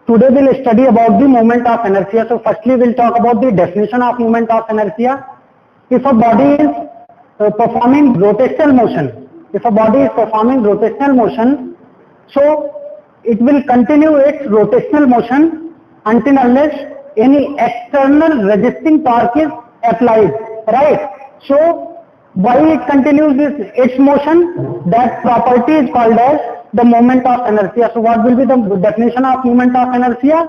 Today we'll study about the moment of inertia. So firstly we'll talk about the definition of moment of inertia. If a body is performing rotational motion, so it will continue its rotational motion until unless any external resisting torque is applied, right? So why it continues its motion? That property is called as the moment of inertia. So what will be the definition of moment of inertia?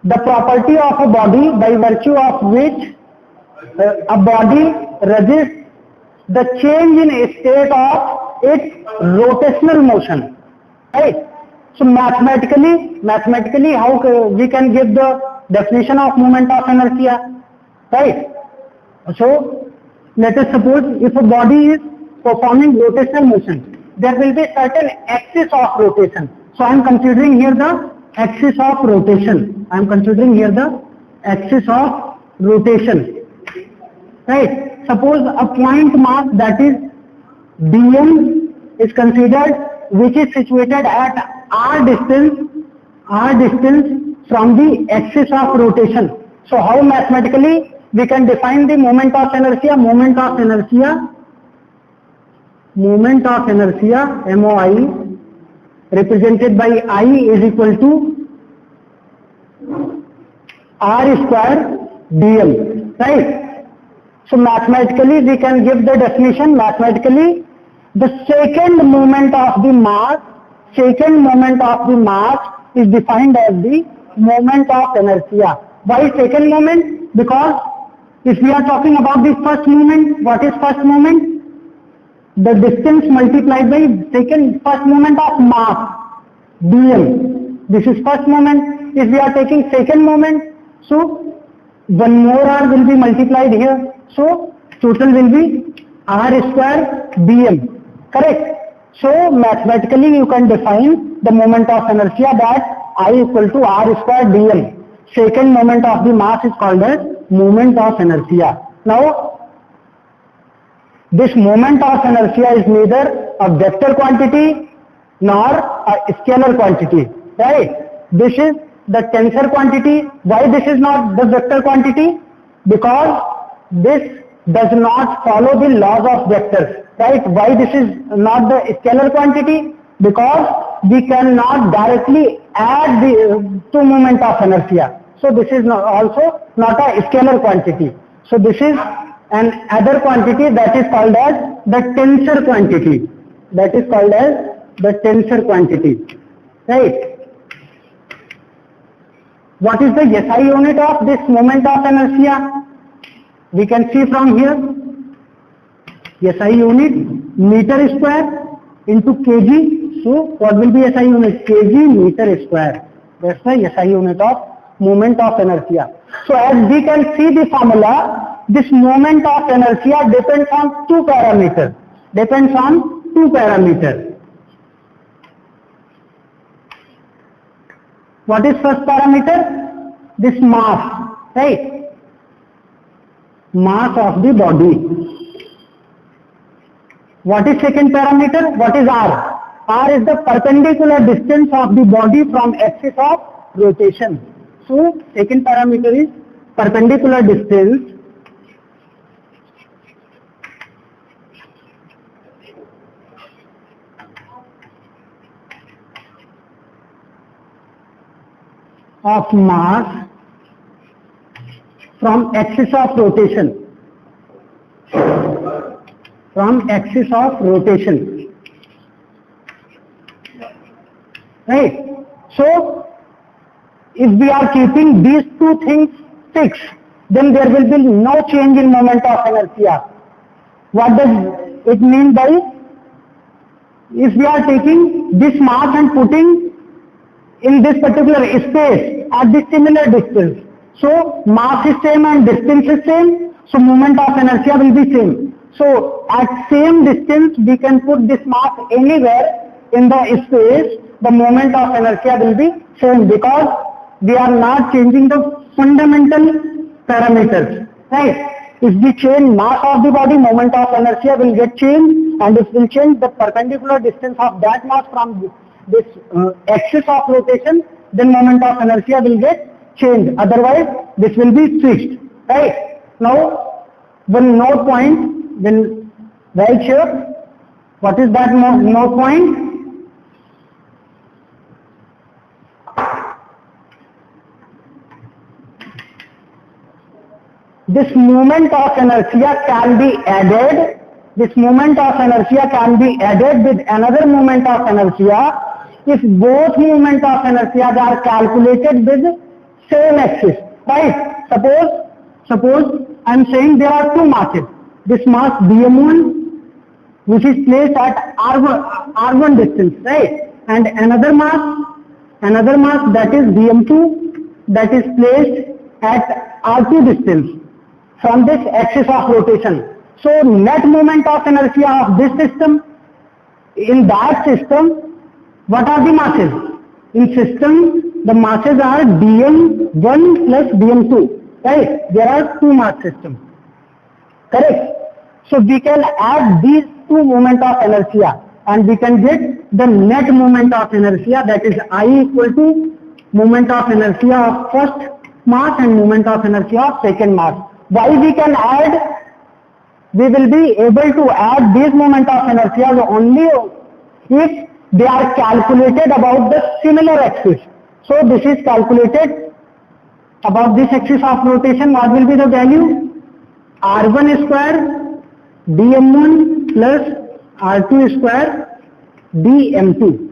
The property of a body by virtue of which a body resists the change in state of its rotational motion, right? So mathematically how we can give the definition of moment of inertia, right? So let us suppose if a body is performing rotational motion, there will be certain axis of rotation. So I am considering here the axis of rotation. Right? Suppose a point mass, that is dm, is considered, which is situated at r distance from the axis of rotation. So how mathematically we can define the moment of inertia? Moment of inertia, MOI, represented by I is equal to r square dm, right? So mathematically we can give the definition. Mathematically, the second moment of the mass is defined as the moment of inertia. Why second moment? Because if we are talking about the first moment, what is first moment? The distance multiplied by first moment of mass, dm. This is first moment. If we are taking second moment, so one more r will be multiplied here. So total will be r square dm, correct? So mathematically you can define the moment of inertia that I equal to r square dm. Second moment of the mass is called as moment of inertia. Now this moment of inertia is neither a vector quantity nor a scalar quantity, right? This is the tensor quantity. Why this is not the vector quantity? Because this does not follow the laws of vectors, right? Why this is not the scalar quantity? Because we cannot directly add the to moment of inertia. So this is also not a scalar quantity. So this is an other quantity that is called as the tensor quantity. Right? What is the SI unit of this moment of inertia? We can see from here, SI unit meter square into kg. So what will be SI unit? Kg meter square. That's the SI unit of moment of inertia. So as we can see the formula, this moment of inertia depends on two parameters. What is first parameter? This mass, right? Mass of the body. What is second parameter? What is r? R is the perpendicular distance of the body from axis of rotation. So second parameter is perpendicular distance of mass from axis of rotation. Right? So if we are keeping these two things fixed, then there will be no change in moment of inertia. What does it mean by? If we are taking this mass and putting in this particular space at this similar distance, so mass is same and distance is same, so moment of inertia will be same. So at same distance we can put this mass anywhere in the space, the moment of inertia will be same, because we are not changing the fundamental parameters, right? If we change mass of the body, moment of inertia will get changed, and if we change the perpendicular distance of that mass from this axis of rotation, then moment of inertia will get changed. Otherwise, this will be fixed. Right? Now, one node point, then right here. What is that node point? This moment of inertia can be added. This moment of inertia can be added with another moment of inertia if both moment of inertia are calculated with same axis. Right? Suppose I am saying there are two masses. This mass dm1, which is placed at r1 distance, right? And another mass that is dm2, that is placed at r2 distance from this axis of rotation. So net moment of inertia of this system, in that system, what are the masses? In system, the masses are dm1 plus dm2, right? There are two mass systems, correct? So we can add these two moment of inertia and we can get the net moment of inertia, that is I equal to moment of inertia of first mass and moment of inertia of second mass. Why we can add? We will be able to add these moment of inertia only if they are calculated about the similar axis. So this is calculated about this axis of rotation. What will be the value? r1 square dm1 plus r2 square dm2.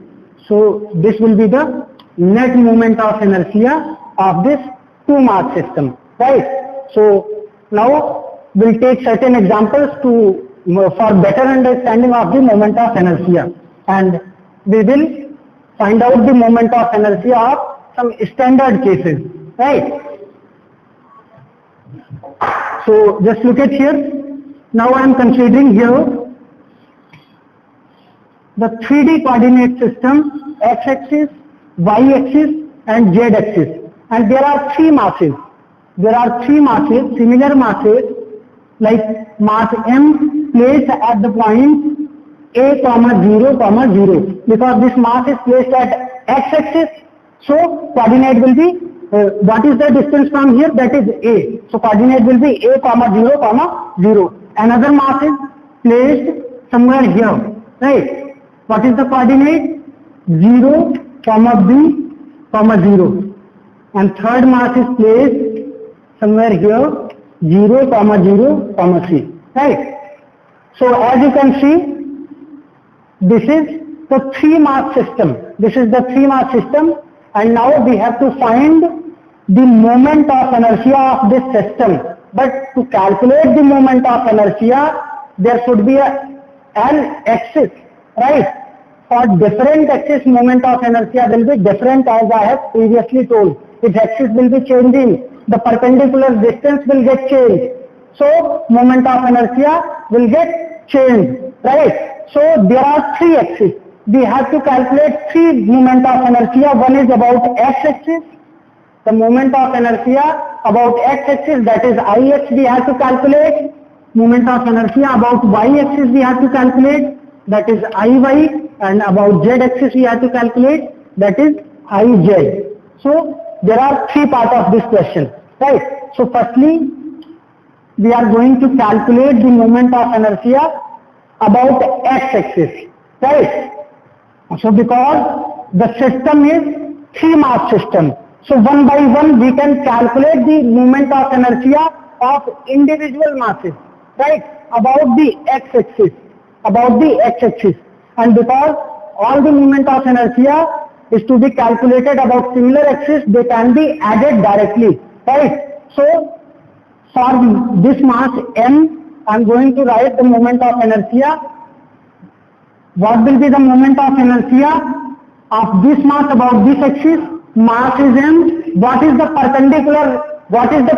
So this will be the net moment of inertia of this two mass system, right? So now we'll take certain examples for better understanding of the moment of inertia, and we will find out the moment of inertia of some standard cases, right? So just look at here. Now I am considering here the 3D coordinate system, x-axis, y-axis and z-axis, and there are three masses. There are three masses, similar masses, like mass m placed at the point a, 0, 0, because this mass is placed at x-axis, so coordinate will be, what is the distance from here? That is a. So coordinate will be a, 0, 0. Another mass is placed somewhere here, right? What is the coordinate? 0, b, 0. And third mass is placed somewhere here, 0, 0, c, right? So as you can see, this is the three mass system. This is the three mass system, and now we have to find the moment of inertia of this system. But to calculate the moment of inertia, there should be an axis, right? For different axis, moment of inertia will be different, as I have previously told. Its axis will be changing. The perpendicular distance will get changed. So moment of inertia will get changed, right? So there are three axes. We have to calculate three moment of inertia. One is about x-axis. The moment of inertia about x-axis, that is ix, we have to calculate. Moment of inertia about y-axis we have to calculate, that is iy, and about z-axis we have to calculate, that is iz. So there are three parts of this question, right? So firstly, we are going to calculate the moment of inertia about x-axis, right? So because the system is three mass system, so one by one we can calculate the moment of inertia of individual masses, right? About the x-axis, and because all the moment of inertia is to be calculated about similar axis, they can be added directly, right? So for this mass m, I am going to write the moment of inertia. What will be the moment of inertia of this mass about this axis? Mass is m. What is the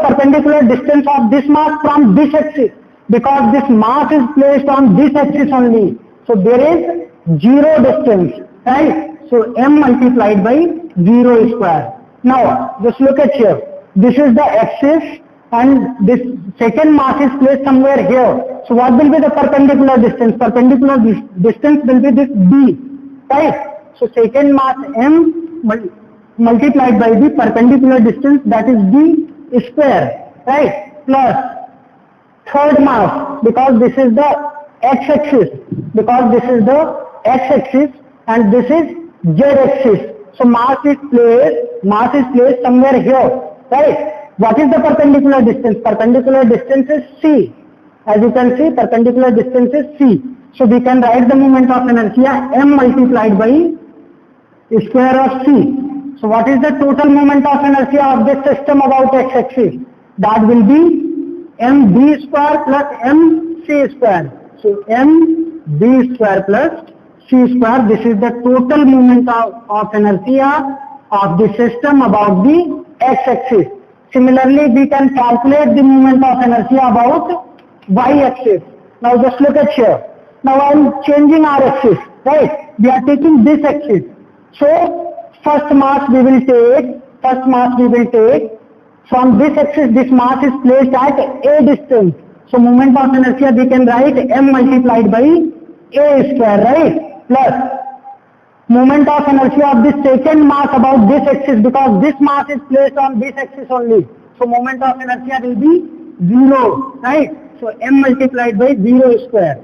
perpendicular distance of this mass from this axis? Because this mass is placed on this axis only, so there is zero distance, right? So m multiplied by 0 square. Now just look at here. This is the axis, and this second mass is placed somewhere here. So what will be the perpendicular distance? Perpendicular distance will be this b, right? So second mass m multiplied by the perpendicular distance, that is d square, right, plus third mass, because this is the x-axis, and this is z-axis. So mass is placed somewhere here, right? What is the perpendicular distance? Perpendicular distance is c. As you can see, perpendicular distance is c. So we can write the moment of inertia m multiplied by square of c. So what is the total moment of inertia of this system about x-axis? That will be mb square plus mc square. So mb square plus c square. This is the total moment of inertia of the system about the x-axis. Similarly, we can calculate the moment of inertia about y-axis. Now just look at here. Now I am changing our axis, right? We are taking this axis. So first mass we will take from this axis. This mass is placed at a distance. So moment of inertia we can write m multiplied by a square, right? Plus moment of inertia of the second mass about this axis, because this mass is placed on this axis only. So moment of inertia will be 0, right? So m multiplied by 0 square.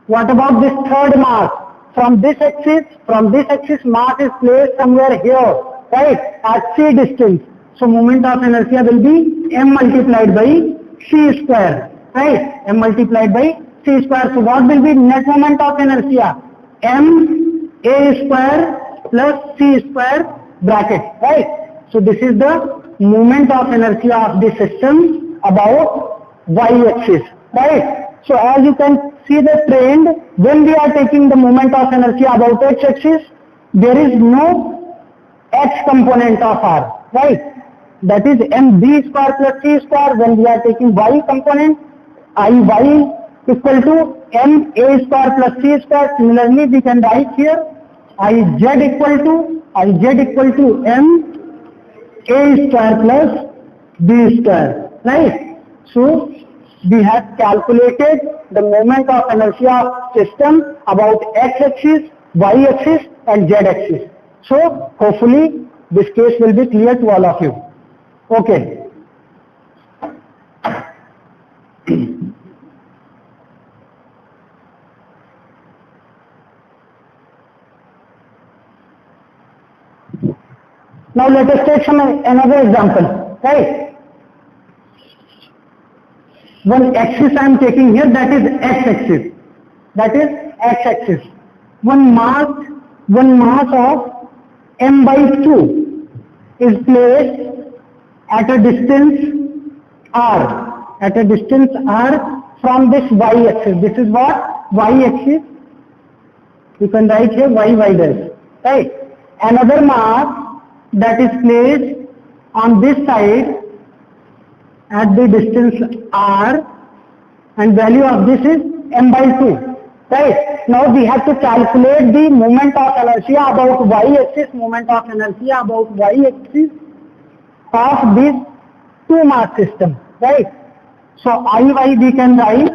What about this third mass? From this axis mass is placed somewhere here, right, at c distance. So moment of inertia will be m multiplied by c square, right? M multiplied by c square. So what will be net moment of inertia? M a square plus c square bracket, right? So this is the moment of inertia of the system about y-axis, right? So as you can see the trend, when we are taking the moment of inertia about x-axis, there is no x component of r, right? That is mb square plus c square. When we are taking y component, iy equal to m a square plus c square. Similarly, we can write here iz equal to m a square plus b square, right? So we have calculated the moment of inertia of system about x-axis, y-axis and z-axis. So hopefully this case will be clear to all of you. Okay. Now let us take another example, right? One axis I am taking here, that is x-axis. One mass of m by 2 is placed at a distance r. From this y-axis. This is what? Y-axis. You can write here y dash, right? Another mass that is placed on this side at the distance r, and value of this is m by 2, right? Now we have to calculate the moment of inertia about y-axis, of this two mass system, right? So Iy we can write,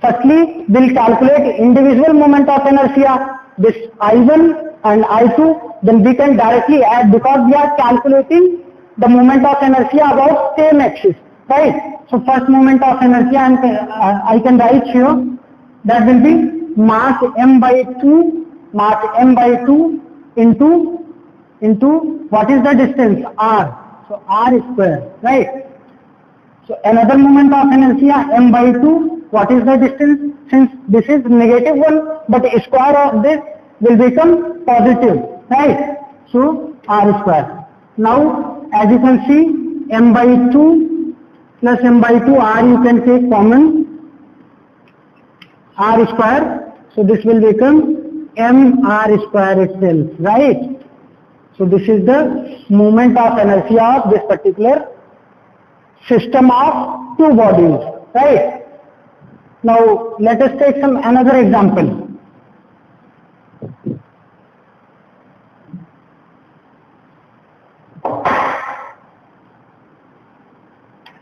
firstly we'll calculate individual moment of inertia, this I1 and I2, then we can directly add, because we are calculating the moment of inertia about same axis, right? So first moment of inertia I can write here, that will be mass m by 2 into what is the distance? R. So R square, right? So another moment of inertia m by 2, what is the distance? Since this is negative 1, but square of this will become positive, right? So R square. Now as you can see, m by 2 plus m by 2 r you can take common, r square. So this will become m r square itself, right? So this is the moment of inertia of this particular system of two bodies, right? Now let us take another example.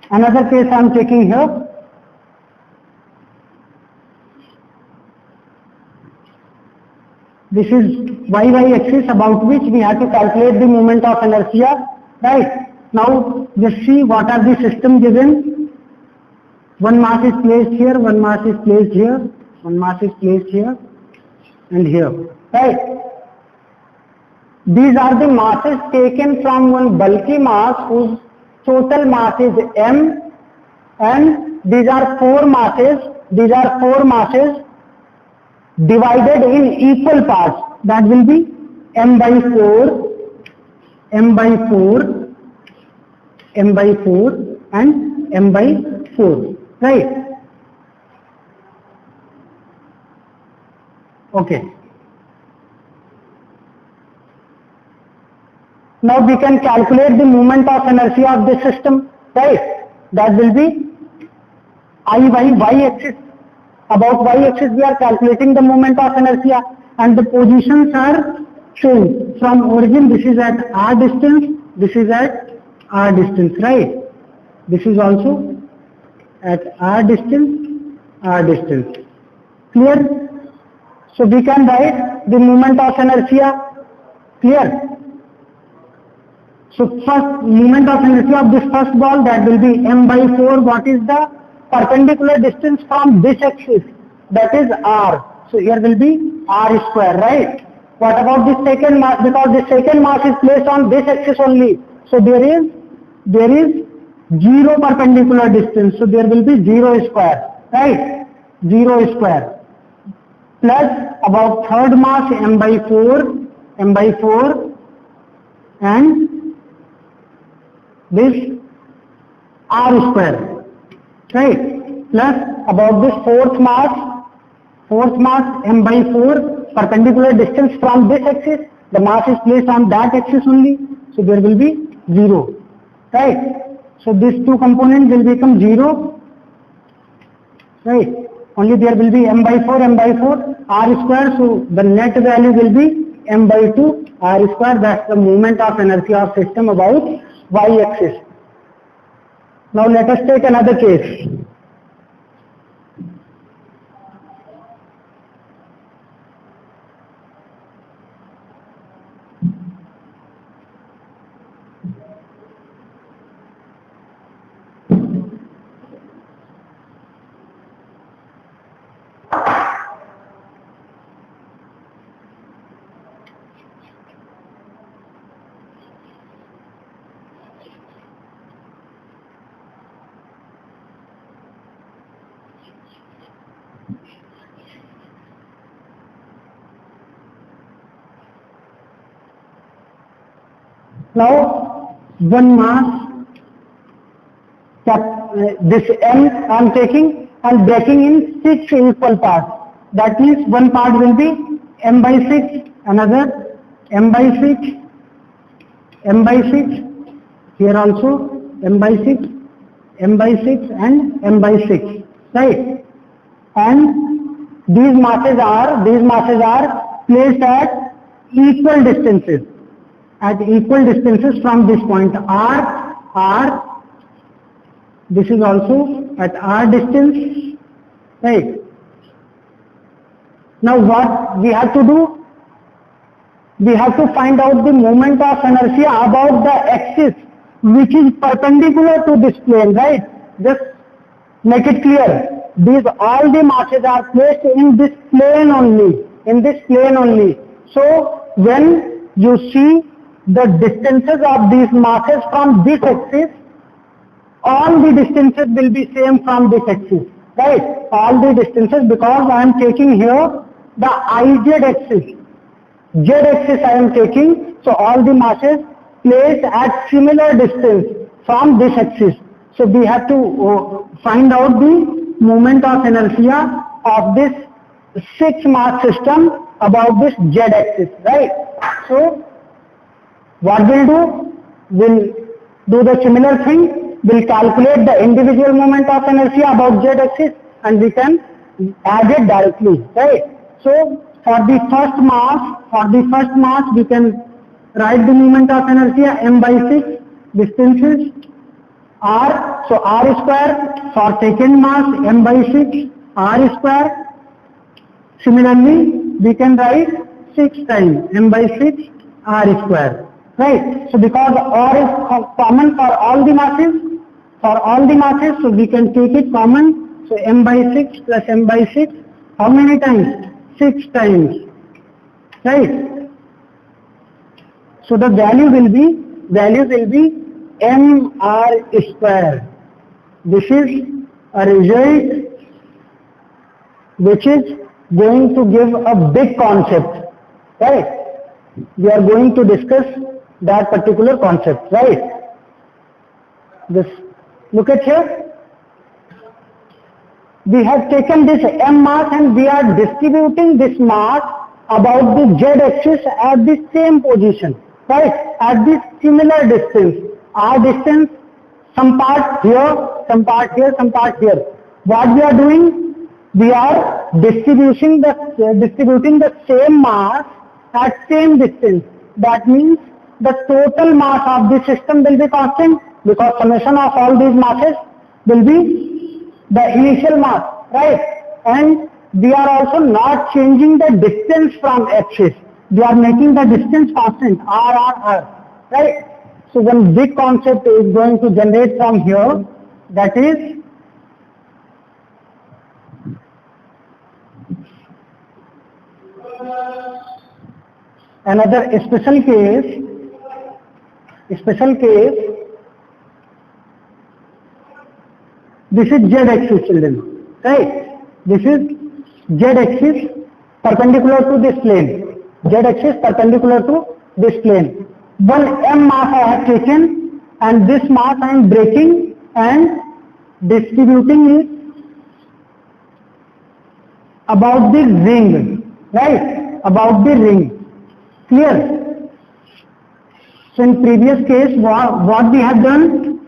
Another case I am taking here. This is y axis about which we have to calculate the moment of inertia, right? Now just see what are the system given. One mass is placed here, one mass is placed here, one mass is placed here and here, right? These are the masses taken from one bulky mass whose total mass is m, and these are four masses divided in equal parts. That will be m by 4, m by 4, m by 4 and m by 4, right? Okay. Now we can calculate the moment of inertia of this system, right? That will be y axis. About y axis we are calculating the moment of inertia, and the positions are shown from origin. This is at r distance, this is at r distance, right? This is also at r distance, clear? So we can write the moment of inertia, clear? So first moment of inertia of this first ball, that will be m by 4. What is the perpendicular distance from this axis? That is r. So here will be r square, right? What about the second mass? Because the second mass is placed on this axis only. So there is 0 perpendicular distance. So there will be 0 square, right? 0 square. Plus about third mass m by 4 and this r square, right? Plus about this fourth mass m by 4, perpendicular distance from this axis, the mass is placed on that axis only, so there will be 0, right? So these two components will become 0, right? Only there will be m by 4 r square, so the net value will be m by 2 r square. That's the moment of inertia of system about y axis. Now let us take another case. Now one mass, this m I am taking and breaking in 6 equal parts. That means one part will be m by 6, another m by 6, here also m by 6 and m by 6, right? And these masses are placed at equal distances. From this point r, this is also at r distance, right? Now what we have to do? We have to find out the moment of inertia about the axis which is perpendicular to this plane, right? Just make it clear. All the masses are placed in this plane only. So when you see the distances of these masses from this axis, all the distances will be same from this axis, right? All the distances, because I am taking here the IZ axis. Z axis I am taking, so all the masses placed at similar distance from this axis. So we have to find out the moment of inertia of this 6 mass system about this Z axis, right? So what we'll do? We'll do the similar thing. We'll calculate the individual moment of inertia about Z axis and we can add it directly, right? So for the first mass, we can write the moment of inertia m by 6, distances r, so r square. For second mass m by 6 r square. Similarly, we can write 6 times m by 6 r square, right? So because r is common for all the masses, so we can take it common. So m by 6 plus m by 6, how many times? 6 times, right? So the value will be mr square. This is a result which is going to give a big concept, right? We are going to discuss that particular concept, right? This, look at here. We have taken this m mass and we are distributing this mass about the z axis at the same position, right? At this similar distance. Our distance, some part here, some part here, some part here. What we are doing? We are distributing the same mass at same distance. That means the total mass of the system will be constant, because summation of all these masses will be the initial mass, right? And we are also not changing the distance from axis. We are making the distance constant, r, right? So one big concept is going to generate from here, that is another special case. This is z axis, children, right? This is z axis perpendicular to this plane. Z axis perpendicular to this plane. One m mass I have taken, and this mass I am breaking and distributing it about the ring, right? About the ring. Clear? So in previous case, what we have done?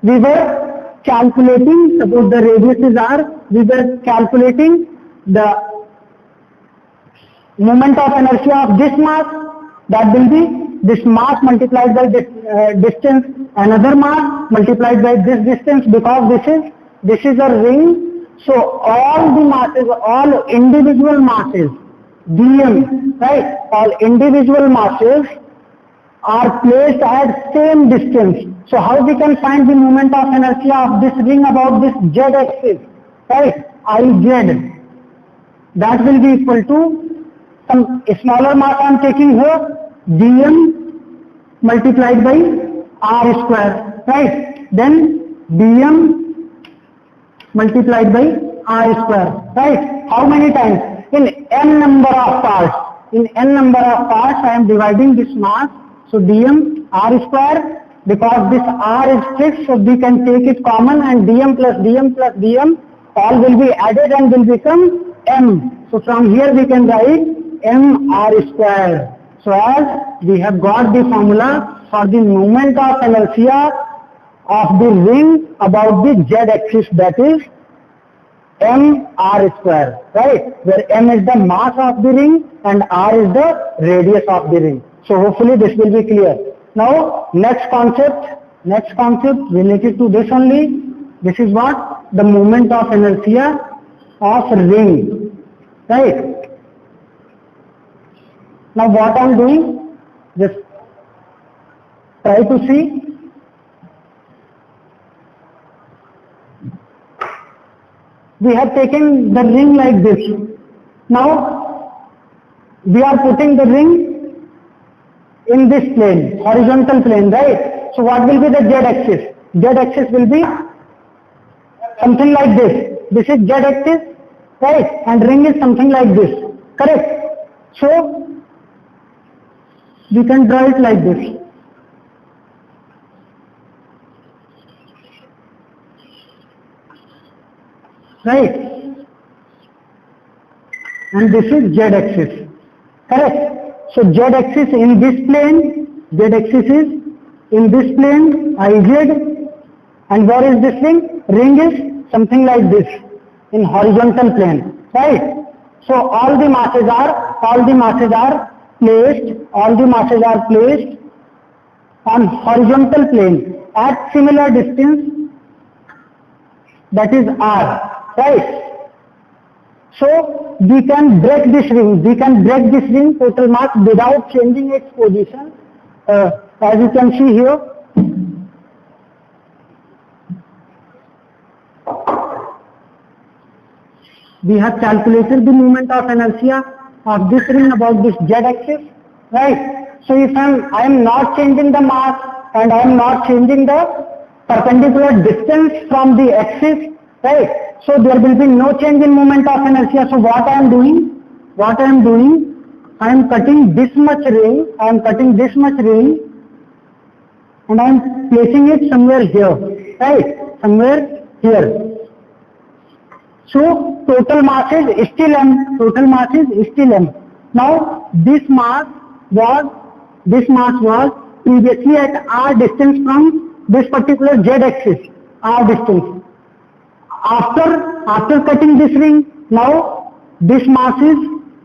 We were calculating, suppose the radius is r, we were calculating the moment of inertia of this mass. That will be this mass multiplied by this distance, another mass multiplied by this distance, because this is a ring. So all the masses, all individual masses, dm, right? All individual masses are placed at same distance. So how we can find the moment of inertia of this ring about this z axis, right? Iz. That will be equal to some smaller mass I am taking here, dm multiplied by r square, right? Then dm multiplied by r square, right? How many times? In n number of parts. In n number of parts I am dividing this mass. So dm r square, because this r is fixed, so we can take it common, and dm plus dm plus dm all will be added and will become m. So from here we can write mr square. So as we have got the formula for the moment of inertia of the ring about the z axis, that is mr square, right? Where m is the mass of the ring and r is the radius of the ring. So hopefully this will be clear. Now next concept related to this only. This is what? The moment of inertia of ring, right? Now what I am doing, just try to see. We have taken the ring like this. Now we are putting the ring in this plane, horizontal plane, right? So what will be the z axis? Z axis will be something like this. This is z axis, right? And ring is something like this, correct? So we can draw it like this. Right? And this is z axis, correct? So z axis in this plane, z axis is in this plane, Iz, and where is this ring? Ring is something like this, in horizontal plane, right? So all the masses are placed on horizontal plane at similar distance, that is r, right? So we can break this ring. We can break this ring total mass without changing its position. As you can see here. We have calculated the moment of inertia of this ring about this z-axis, right? So if I am not changing the mass and I am not changing the perpendicular distance from the axis, right? So there will be no change in moment of inertia. So what I am doing? I am cutting this much ring. And I am placing it somewhere here, right? Somewhere here. So total mass is still m. Now this mass was previously at r distance from this particular z-axis, r distance. After cutting this ring, now this mass is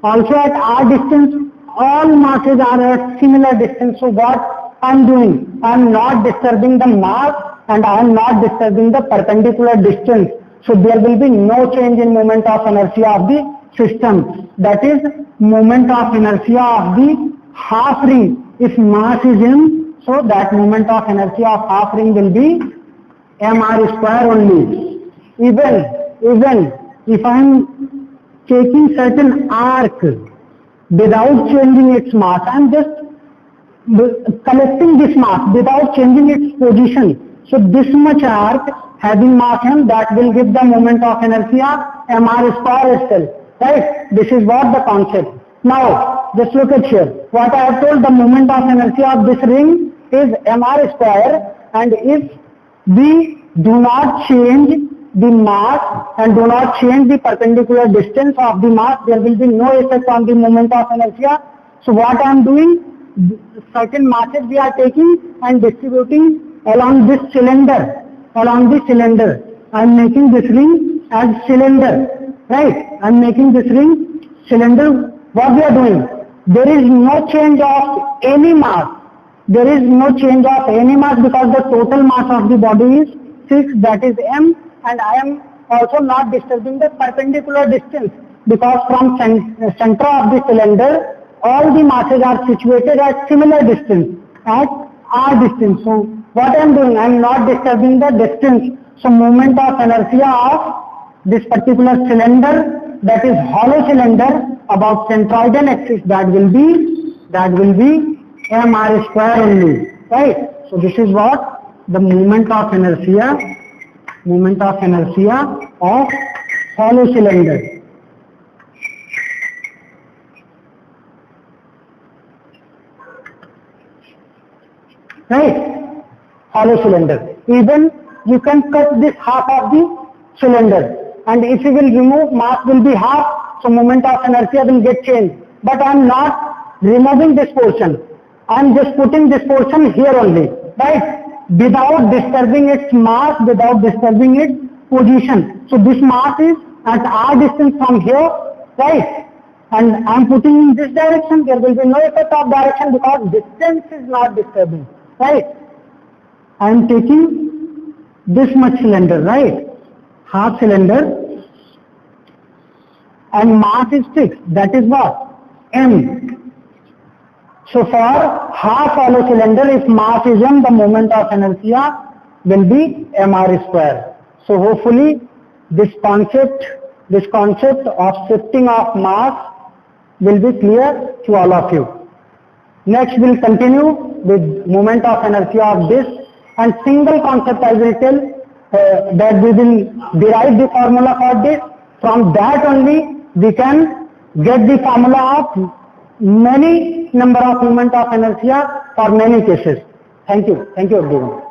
also at r distance. All masses are at similar distance. So what I am doing? I am not disturbing the mass and I am not disturbing the perpendicular distance. So there will be no change in moment of inertia of the system. That is moment of inertia of the half ring. If mass is m, so that moment of inertia of half ring will be mr square only. Even if I am taking certain arc without changing its mass, I am just collecting this mass without changing its position. So this much arc having mass m, that will give the moment of inertia mr square itself, right? This is what the concept. Now just look at here. What I have told, the moment of inertia of this ring is mr square, and if we do not change the mass and do not change the perpendicular distance of the mass, there will be no effect on the moment of inertia. So what I am doing, certain masses we are taking and distributing along this cylinder. I am making this ring as cylinder, right? I am making this ring cylinder. What we are doing? There is no change of any mass. Because the total mass of the body is fixed, that is m, and I am also not disturbing the perpendicular distance, because from center of the cylinder all the masses are situated at similar distance, at r distance. So what I am doing? I am not disturbing the distance. So moment of inertia of this particular cylinder, that is hollow cylinder about centroidal axis, that will be mr square only, right? So this is what the moment of inertia of hollow cylinder. Right? Hollow cylinder. Even you can cut this half of the cylinder, and if you will remove, mass will be half, so moment of inertia will get changed. But I am not removing this portion. I am just putting this portion here only, right? Without disturbing its mass, without disturbing its position. So this mass is at r distance from here, right? And I am putting in this direction. There will be no effect of direction because distance is not disturbing, right? I am taking this much cylinder, right? Half cylinder, and mass is fixed. That is what? M. So for half hollow cylinder, if mass is m, the moment of inertia will be mr square. So hopefully this concept of shifting of mass will be clear to all of you. Next we'll continue with moment of inertia of this, and single concept I will tell, that we will derive the formula for this. From that only we can get the formula of many number of moment of inertia for many cases. Thank you everyone.